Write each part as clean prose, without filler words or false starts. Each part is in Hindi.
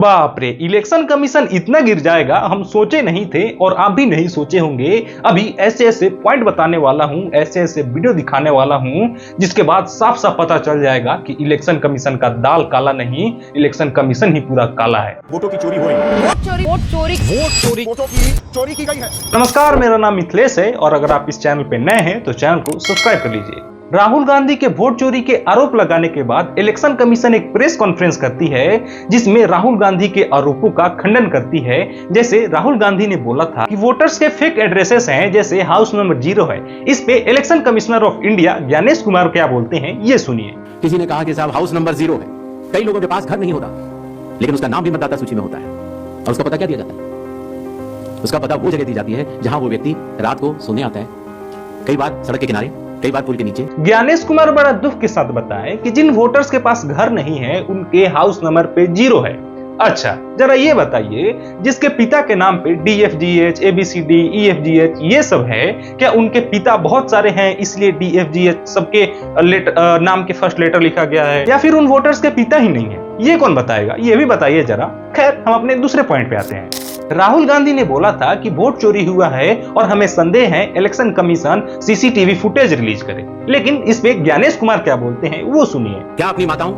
बाप रे, इलेक्शन कमीशन इतना गिर जाएगा हम सोचे नहीं थे और आप भी नहीं सोचे होंगे। अभी ऐसे ऐसे पॉइंट बताने वाला हूं, ऐसे ऐसे वीडियो दिखाने वाला हूं जिसके बाद साफ साफ पता चल जाएगा कि इलेक्शन कमीशन का दाल काला नहीं, इलेक्शन कमीशन ही पूरा काला है। वोटों की चोरी हो रही है। वोटों की चोरी की गई है। नमस्कार, मेरा नाम मिथिलेश है और अगर आप इस चैनल पे नए हैं तो चैनल को सब्सक्राइब कर लीजिए। राहुल गांधी के वोट चोरी के आरोप लगाने के बाद इलेक्शन कमीशन एक प्रेस कॉन्फ्रेंस करती है जिसमें राहुल गांधी के आरोपों का खंडन करती है। जैसे राहुल गांधी ने बोला था कि वोटर्स के फेक एड्रेसेस हैं, जैसे हाउस नंबर 0 है। इस पे election commissioner of India Gyanesh Kumar क्या बोलते हैं, ये सुनिए। किसी ने कहा कि साहब हाउस नंबर 0 है। कई लोगों के पास घर नहीं होता, लेकिन उसका नाम भी मतदाता सूची में होता है। और उसका पता क्या दिया जाता है? उसका पता वो जगह दी जाती है जहां वो व्यक्ति रात को सोने आता है, कई बार सड़क के किनारे, कई बार पुल के नीचे। ज्ञानेश कुमार बड़ा दुख के साथ बताएं कि जिन वोटर्स के पास घर नहीं है उनके हाउस नंबर पे 0 है। अच्छा, जरा ये बताइए, जिसके पिता के नाम पे DFGH, ABCD, EFGH ये सब है, क्या उनके पिता बहुत सारे हैं इसलिए DFGH सबके नाम के फर्स्ट लेटर लिखा गया है, या फिर उन वोटर्स के पिता ही नहीं है? ये कौन बताएगा, ये भी बताइए जरा। खैर, हम अपने दूसरे पॉइंट पे आते हैं। राहुल गांधी ने बोला था कि वोट चोरी हुआ है और हमें संदेह है election commission CCTV footage release करे। लेकिन इस पे ज्ञानेश कुमार क्या बोलते हैं, वो सुनिए। क्या अपनी माताओं,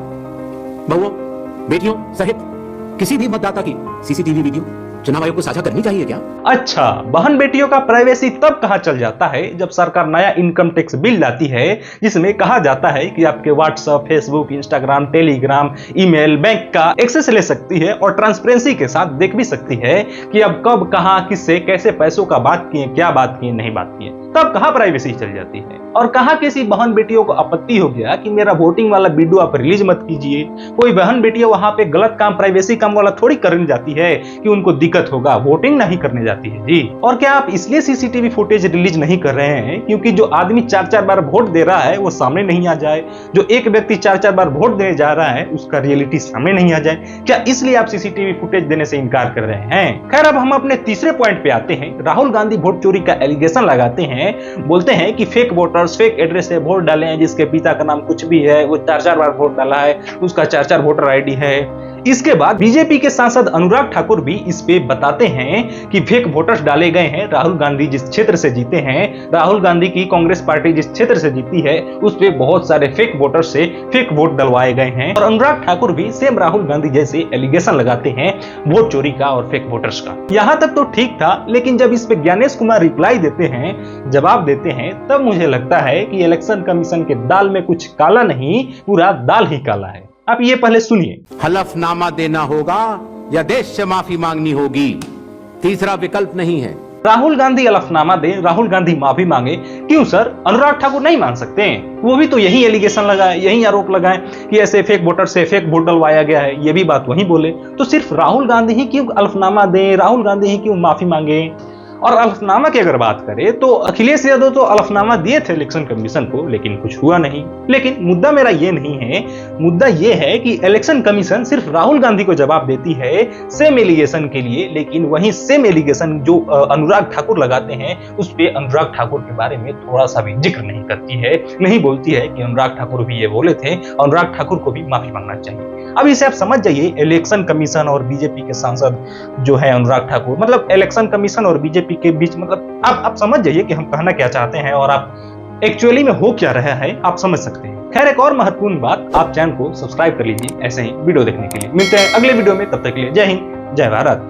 बहुओं, बेटियों सहित किसी भी मतदाता की CCTV वीडियो चुनाव आयोग को साझा करनी चाहिए क्या? अच्छा, बहन बेटियों का प्राइवेसी तब कहां चल जाता है जब सरकार नया इनकम टैक्स बिल लाती है जिसमें कहा जाता है कि आपके WhatsApp, Facebook, Instagram, Telegram, email, bank का एक्सेस ले सकती है और ट्रांसपेरेंसी के साथ देख भी सकती है कि अब कब, कहां, किससे, कैसे पैसों का बात किए, क्या बात किए, नहीं बात किए। तब कहां प्राइवेसी चल जाती है? और कहां किसी बहन बेटियों को आपत्ति हो गया कि मेरा वोटिंग वाला वीडियो आप रिलीज मत कीजिए। कोई बहन बेटियां वहां पे गलत काम, प्राइवेसी काम वाला थोड़ी करने जाती है कि उनको दिक्कत होगा, वोटिंग नहीं करने जाती है जी। और क्या आप इसलिए CCTV फुटेज रिलीज नहीं कर रहे हैं क्योंकि जो आदमी 4-4 बार वोट दे रहा है वो सामने नहीं आ जाए? जो एक व्यक्ति 4-4 बार वोट देने जा रहा है उसका रियलिटी सामने नहीं आ जाए? क्या इसलिए आप CCTV फुटेज देने से इनकार कर रहे हैं? खैर, अब हम अपने तीसरे पॉइंट पे आते हैं। राहुल गांधी वोट चोरी का एलिगेशन लगाते हैं, बोलते हैं कि फेक वोटर्स, फेक एड्रेस से वोट डाले हैं, जिसके पिता का नाम कुछ भी है, वो 4-4 बार वोट डाला है, उसका 4-4 वोटर ID है। इसके बाद बीजेपी के सांसद अनुराग ठाकुर भी इस पे बताते हैं कि फेक वोटर्स डाले गए हैं। राहुल गांधी जिस क्षेत्र से जीते हैं, राहुल गांधी की कांग्रेस पार्टी जिस क्षेत्र से जीती है, उस पे बहुत सारे फेक वोटर्स से फेक वोट डलवाए गए हैं। और अनुराग ठाकुर भी सेम राहुल गांधी जैसे एलिगेशन लगाते हैं वोट चोरी का और फेक वोटर्स का। यहां तक तो ठीक था, लेकिन जब इस पे ज्ञानेश कुमार रिप्लाई देते हैं, जवाब देते हैं, तब मुझे लगता है कि इलेक्शन कमीशन के दाल में कुछ काला नहीं, पूरा दाल ही काला है। आप ये पहले सुनिए। हलफनामा देना होगा या देश से माफी मांगनी होगी, तीसरा विकल्प नहीं है। राहुल गांधी हलफनामा दे, राहुल गांधी माफी मांगे, क्यों सर? अनुराग ठाकुर नहीं मान सकते? वो भी तो यही एलिगेशन लगाए, यही आरोप लगाए कि ऐसे फेक वोटर से फेक वोट डलवाया गया है, ये भी बात वही बोले। तो सिर्फ राहुल गांधी ही क्यों हलफनामा दे, राहुल गांधी ही क्यों माफी मांगे? और अलफनामा की अगर बात करें तो अखिलेश यादव तो अलफनामा दिए थे इलेक्शन कमीशन को, लेकिन कुछ हुआ नहीं। लेकिन मुद्दा मेरा ये नहीं है, मुद्दा ये है कि इलेक्शन कमीशन सिर्फ राहुल गांधी को जवाब देती है सेम एलिगेशन के लिए, लेकिन वहीं सेम एलिगेशन जो अनुराग ठाकुर लगाते हैं उस पे अनुराग ठाकुर के बारे में थोड़ा सा भी जिक्र नहीं करती है, नहीं बोलती है कि अनुराग ठाकुर भी ये बोले थे, अनुराग ठाकुर को भी माफी मांगना चाहिए। अब इसे आप समझ जाइए, इलेक्शन कमीशन और बीजेपी के सांसद जो है अनुराग ठाकुर, मतलब इलेक्शन कमीशन और बीजेपी के बीच, मतलब आप समझ जाइए कि हम कहना क्या चाहते हैं और आप एक्चुअली में हो क्या रहा है, आप समझ सकते हैं। खैर, एक और महत्वपूर्ण बात, आप चैनल को सब्सक्राइब कर लीजिए ऐसे ही वीडियो देखने के लिए। मिलते हैं अगले वीडियो में, तब तक के लिए जय हिंद, जय भारत।